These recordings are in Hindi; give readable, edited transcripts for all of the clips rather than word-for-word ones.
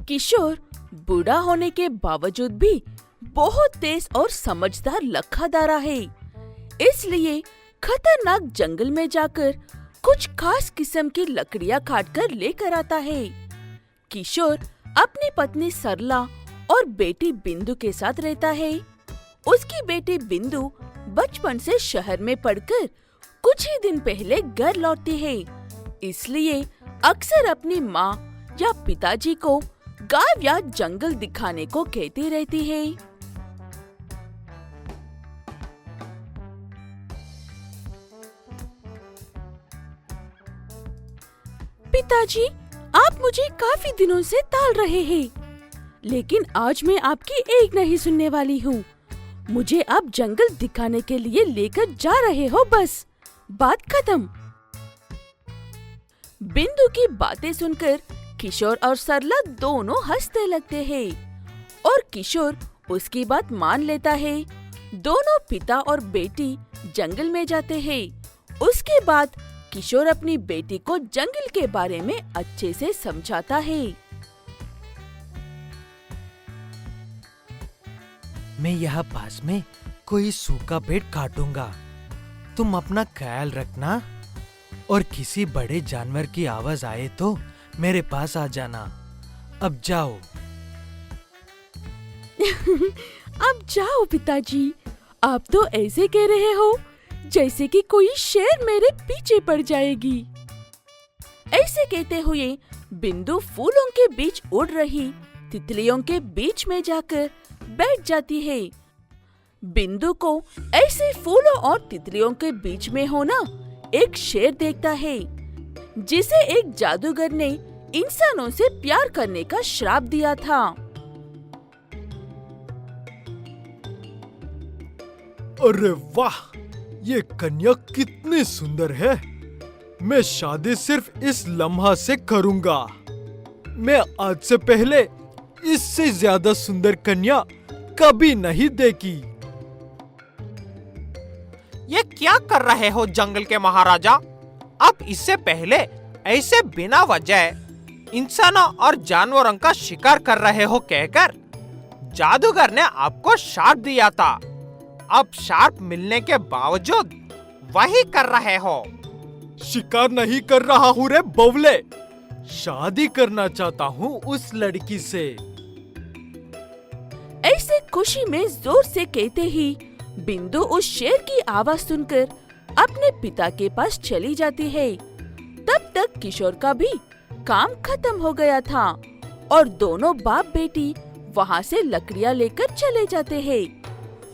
किशोर बूढ़ा होने के बावजूद भी बहुत तेज और समझदार लखा है, इसलिए खतरनाक जंगल में जाकर कुछ खास किस्म की लकड़ियाँ काटकर लेकर आता है। किशोर अपनी पत्नी सरला और बेटी बिंदु के साथ रहता है। उसकी बेटी बिंदु बचपन से शहर में पढ़कर कुछ ही दिन पहले घर लौटती है, इसलिए अक्सर अपनी माँ या पिताजी को गांव या जंगल दिखाने को कहती रहती है। पिताजी, आप मुझे काफी दिनों से टाल रहे हैं, लेकिन आज मैं आपकी एक नहीं सुनने वाली हूँ। मुझे आप जंगल दिखाने के लिए लेकर जा रहे हो, बस बात खत्म। बिंदु की बातें सुनकर किशोर और सरला दोनों हंसने लगते हैं और किशोर उसकी बात मान लेता है। दोनों पिता और बेटी जंगल में जाते हैं। उसके बाद किशोर अपनी बेटी को जंगल के बारे में अच्छे से समझाता है। मैं यहाँ पास में कोई सूखा पेड़ काटूंगा। तुम अपना ख्याल रखना और किसी बड़े जानवर की आवाज आए तो मेरे पास आ जाना। अब जाओ। अब जाओ पिताजी, आप तो ऐसे कह रहे हो जैसे कि कोई शेर मेरे पीछे पड़ जाएगी। ऐसे कहते हुए बिंदु फूलों के बीच उड़ रही तितलियों के बीच में जाकर बैठ जाती है। बिंदु को ऐसे फूलों और तितलियों के बीच में होना एक शेर देखता है, जिसे एक जादूगर ने इंसानों से प्यार करने का श्राप दिया था। अरे वाह, ये कन्या कितनी सुंदर है। मैं शादी सिर्फ इस लम्हा से करूंगा। मैं आज से पहले इससे ज्यादा सुंदर कन्या कभी नहीं देखी। ये क्या कर रहे हो जंगल के महाराजा? आप इससे पहले ऐसे बिना वजह इंसानों और जानवरों का शिकार कर रहे हो कहकर जादूगर ने आपको श्राप दिया था। अब श्राप मिलने के बावजूद वही कर रहे हो। शिकार नहीं कर रहा हूँ रे बवले, शादी करना चाहता हूँ उस लड़की से। ऐसे खुशी में जोर से कहते ही बिंदु उस शेर की आवाज सुनकर अपने पिता के पास चली जाती है। तब तक किशोर का भी काम खत्म हो गया था और दोनों बाप बेटी वहाँ से लकड़ियाँ लेकर चले जाते हैं।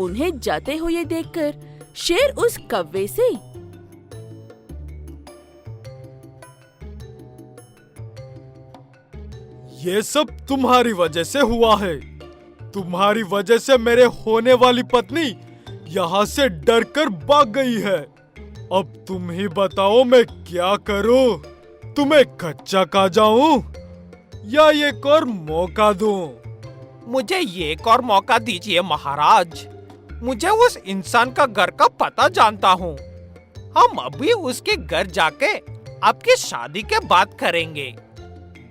उन्हें जाते हुए देखकर शेर उस कौवे से, ये सब तुम्हारी वजह से हुआ है। तुम्हारी वजह से मेरे होने वाली पत्नी यहाँ से डरकर भाग गई है। अब तुम ही बताओ मैं क्या करूं? तुम्हें कच्चा खा जाऊं या एक और मौका दूं? मुझे एक और मौका दीजिए महाराज। मुझे उस इंसान का घर का पता जानता हूँ। हम अभी उसके घर जाके आपकी शादी के बात करेंगे।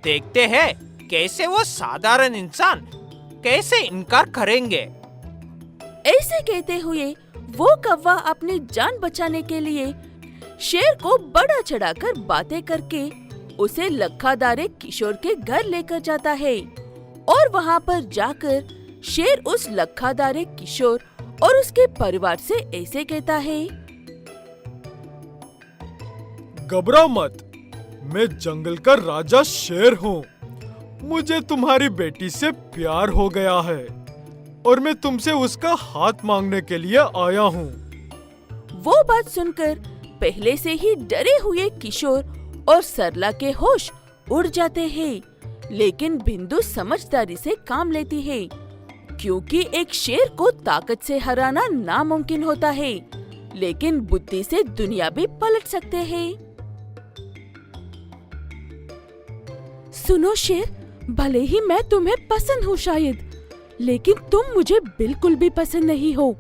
देखते हैं कैसे वो साधारण इंसान कैसे इनकार करेंगे। ऐसे कहते हुए वो कौवा अपनी जान बचाने के लिए शेर को बड़ा चढ़ाकर बातें करके उसे लखादारे किशोर के घर लेकर जाता है और वहाँ पर जाकर शेर उस लखादारे किशोर और उसके परिवार से ऐसे कहता है, घबराओ मत, मैं जंगल का राजा शेर हूँ। मुझे तुम्हारी बेटी से प्यार हो गया है और मैं तुमसे उसका हाथ मांगने के लिए आया हूँ। वो बात सुनकर पहले से ही डरे हुए किशोर और सरला के होश उड़ जाते हैं, लेकिन बिंदु समझदारी से काम लेती है, क्योंकि एक शेर को ताकत से हराना नामुमकिन होता है, लेकिन बुद्धि से दुनिया भी पलट सकते हैं। सुनो शेर, भले ही मैं तुम्हें पसंद हूँ शायद, लेकिन तुम मुझे बिल्कुल भी पसंद नहीं हो।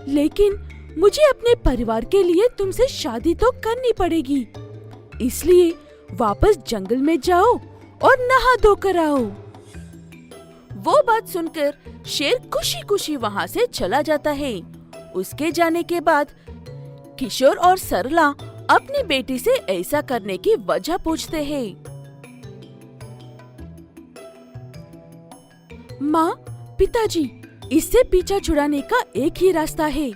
लेकिन मुझे अपने परिवार के लिए तुमसे शादी तो करनी पड़ेगी, इसलिए वापस जंगल में जाओ और नहा धोकर आओ। वो बात सुनकर शेर खुशी खुशी वहाँ से चला जाता है। उसके जाने के बाद किशोर और सरला अपनी बेटी से ऐसा करने की वजह पूछते हैं। माँ, पिताजी, इससे पीछा छुड़ाने का एक ही रास्ता है।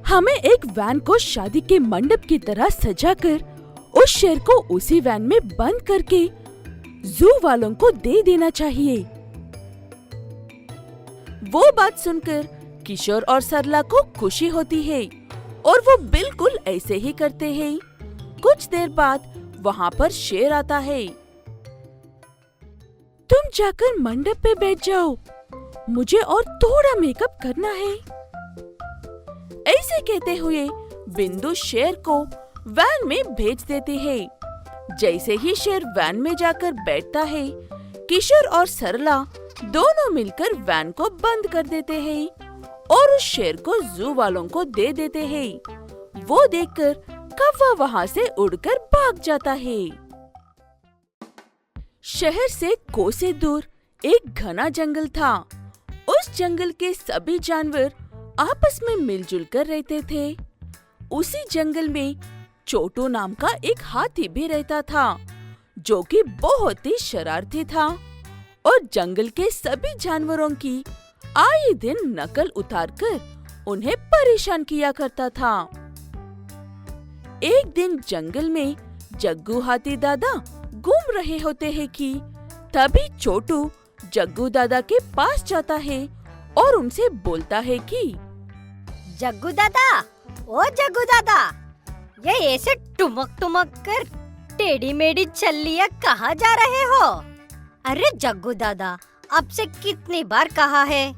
हमें एक वैन को शादी के मंडप की तरह सजाकर उस शेर को उसी वैन में बंद करके जू वालों को दे देना चाहिए। वो बात सुनकर किशोर और सरला को खुशी होती है और वो बिल्कुल ऐसे ही करते हैं। कुछ देर बाद वहाँ पर शेर आता है। तुम जाकर मंडप पे बैठ जाओ, मुझे और थोड़ा मेकअप करना है। ऐसे कहते हुए बिंदु शेर को वैन में भेज देती है। जैसे ही शेर वैन में जाकर बैठता है, किशोर और सरला दोनों मिलकर वैन को बंद कर देते हैं और उस शेर को जू वालों को दे देते हैं। वो देखकर कौवा वहाँ से उड़कर भाग जाता है। शहर से कोसे दूर एक घना जंगल था। उस जंगल के सभी जानवर आपस में मिलजुल कर रहते थे। उसी जंगल में छोटू नाम का एक हाथी भी रहता था, जो कि बहुत ही शरारती था और जंगल के सभी जानवरों की आए दिन नकल उतारकर उन्हें परेशान किया करता था। एक दिन जंगल में जग्गू हाथी दादा घूम रहे होते हैं कि तभी छोटू जग्गू दादा के पास जाता है और उनसे बोलता है कि जग्गू दादा, ओ जग्गू दादा, ये ऐसे टुमक टुमक कर टेढ़ी मेढ़ी छल्लियाँ कहाँ जा रहे हो? अरे जग्गू दादा, आपसे कितनी बार कहा है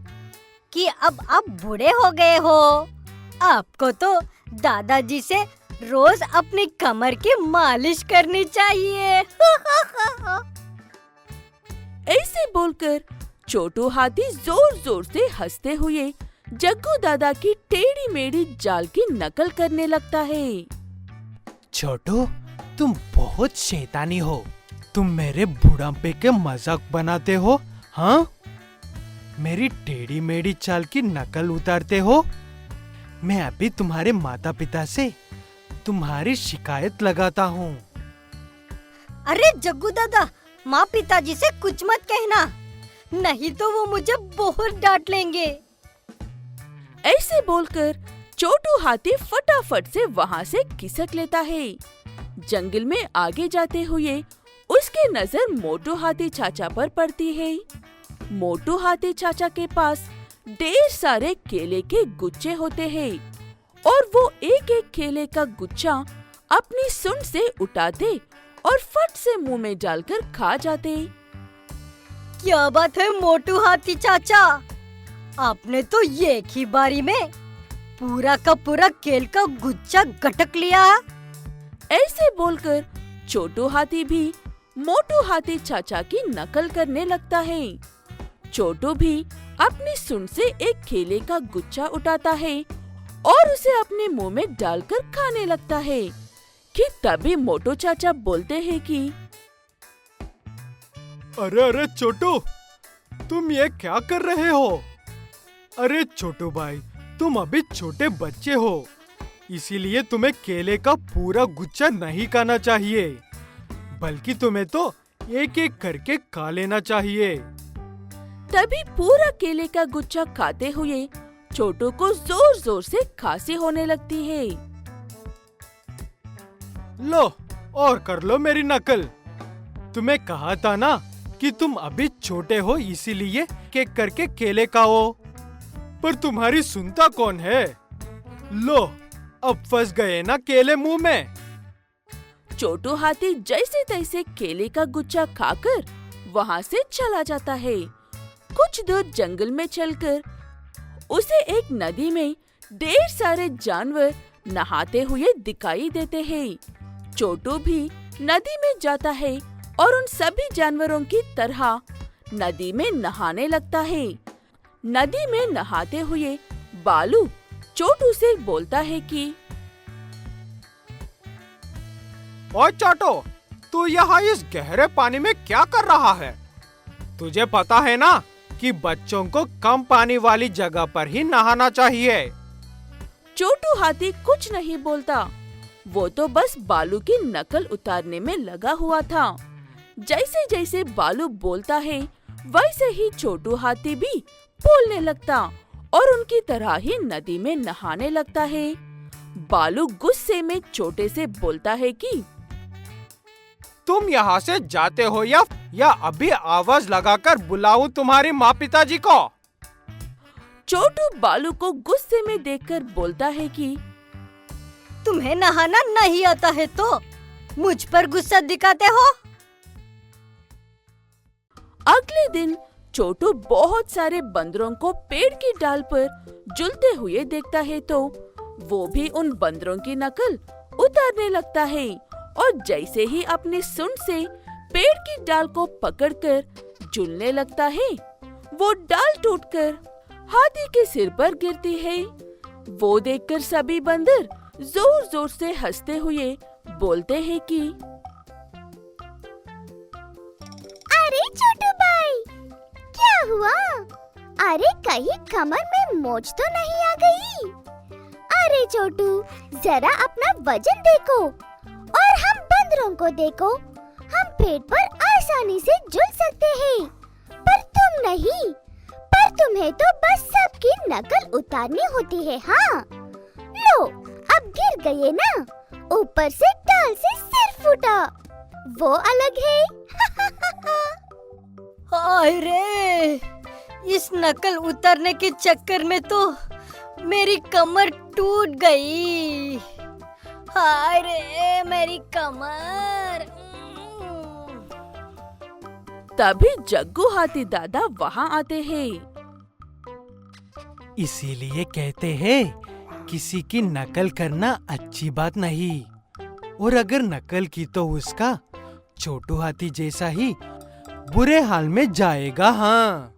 कि अब आप बूढ़े हो गए हो। आपको तो दादाजी से रोज अपनी कमर की मालिश करनी चाहिए। ऐसे बोलकर छोटू हाथी जोर जोर से हंसते हुए जग्गू दादा की टेढ़ी मेढ़ी चाल की नकल करने लगता है। छोटू, तुम बहुत शैतानी हो। तुम मेरे बुढ़ापे के मजाक बनाते हो, हाँ? मेरी टेढ़ी मेढ़ी चाल की नकल उतारते हो। मैं अभी तुम्हारे माता पिता से तुम्हारी शिकायत लगाता हूँ। अरे जग्गू दादा, माँ पिताजी से कुछ मत कहना, नहीं तो वो मुझे बहुत डांट लेंगे। ऐसे बोलकर छोटू हाथी फटाफट से वहाँ से खिसक लेता है। जंगल में आगे जाते हुए उसकी नजर मोटू हाथी चाचा पर पड़ती है। मोटू हाथी चाचा के पास ढेर सारे केले के गुच्छे होते हैं और वो एक एक केले का गुच्छा अपनी सूंड से उठाते और फट से मुंह में डालकर खा जाते। क्या बात है मोटू हाथी चाचा, आपने तो एक ही बारी में पूरा का पूरा केल का गुच्छा गटक लिया। ऐसे बोलकर छोटू हाथी भी मोटू हाथी चाचा की नकल करने लगता है। छोटू भी अपनी सूंड से एक केले का गुच्छा उठाता है और उसे अपने मुंह में डालकर खाने लगता है कि तभी मोटू चाचा बोलते हैं कि अरे अरे छोटू, तुम ये क्या कर रहे हो? अरे छोटू भाई, तुम अभी छोटे बच्चे हो, इसीलिए तुम्हें केले का पूरा गुच्छा नहीं खाना चाहिए, बल्कि तुम्हें तो एक एक करके खा लेना चाहिए। तभी पूरा केले का गुच्छा खाते हुए छोटू को जोर जोर से खांसी होने लगती है। लो और कर लो मेरी नकल। तुम्हें कहा था ना कि तुम अभी छोटे हो, इसीलिए केक करके केले खाओ, पर तुम्हारी सुनता कौन है? लो, अब फंस गए ना केले मुंह में। छोटू हाथी जैसे तैसे केले का गुच्छा खाकर वहाँ से चला जाता है। कुछ दूर जंगल में चलकर उसे एक नदी में ढेर सारे जानवर नहाते हुए दिखाई देते हैं। छोटू भी नदी में जाता है और उन सभी जानवरों की तरह नदी में नहाने लगता है। नदी में नहाते हुए बालू छोटू से बोलता है कि ओए छोटू, तू यहाँ इस गहरे पानी में क्या कर रहा है? तुझे पता है ना कि बच्चों को कम पानी वाली जगह पर ही नहाना चाहिए। छोटू हाथी कुछ नहीं बोलता। वो तो बस बालू की नकल उतारने में लगा हुआ था। जैसे जैसे बालू बोलता है वैसे ही छोटू हाथी भी बोलने लगता और उनकी तरह ही नदी में नहाने लगता है। बालू गुस्से में छोटे से बोलता है कि तुम यहाँ से जाते हो या अभी आवाज लगाकर बुलाऊं तुम्हारी माँ पिताजी को। छोटू बालू को गुस्से में देखकर बोलता है कि तुम्हें नहाना नहीं आता है तो मुझ पर गुस्सा दिखाते हो। अगले दिन छोटू बहुत सारे बंदरों को पेड़ की डाल पर झूलते हुए देखता है तो वो भी उन बंदरों की नकल उतारने लगता है और जैसे ही अपनी सूंड से पेड़ की डाल को पकड़कर झूलने लगता है वो डाल टूटकर हाथी के सिर पर गिरती है। वो देखकर सभी बंदर जोर जोर से हंसते हुए बोलते हैं कि अरे छोटू भाई, क्या हुआ? अरे कहीं कमर में मोच तो नहीं आ गई? अरे छोटू, जरा अपना वजन देखो और हम बंदरों को देखो। हम पेड़ पर आसानी से झूल सकते हैं, पर तुम नहीं। पर तुम्हें तो बस सबकी नकल उतारनी होती है। हाँ, लो अब गिर गए ना। ऊपर से डाल से सिर फूटा, वो अलग है। हाय रे, इस नकल उतारने के चक्कर में तो मेरी कमर टूट गई। हाय रे मेरी कमर। तभी जग्गू हाथी दादा वहाँ आते हैं। इसीलिए कहते हैं किसी की नकल करना अच्छी बात नहीं, और अगर नकल की तो उसका छोटू हाथी जैसा ही बुरे हाल में जाएगा। हाँ।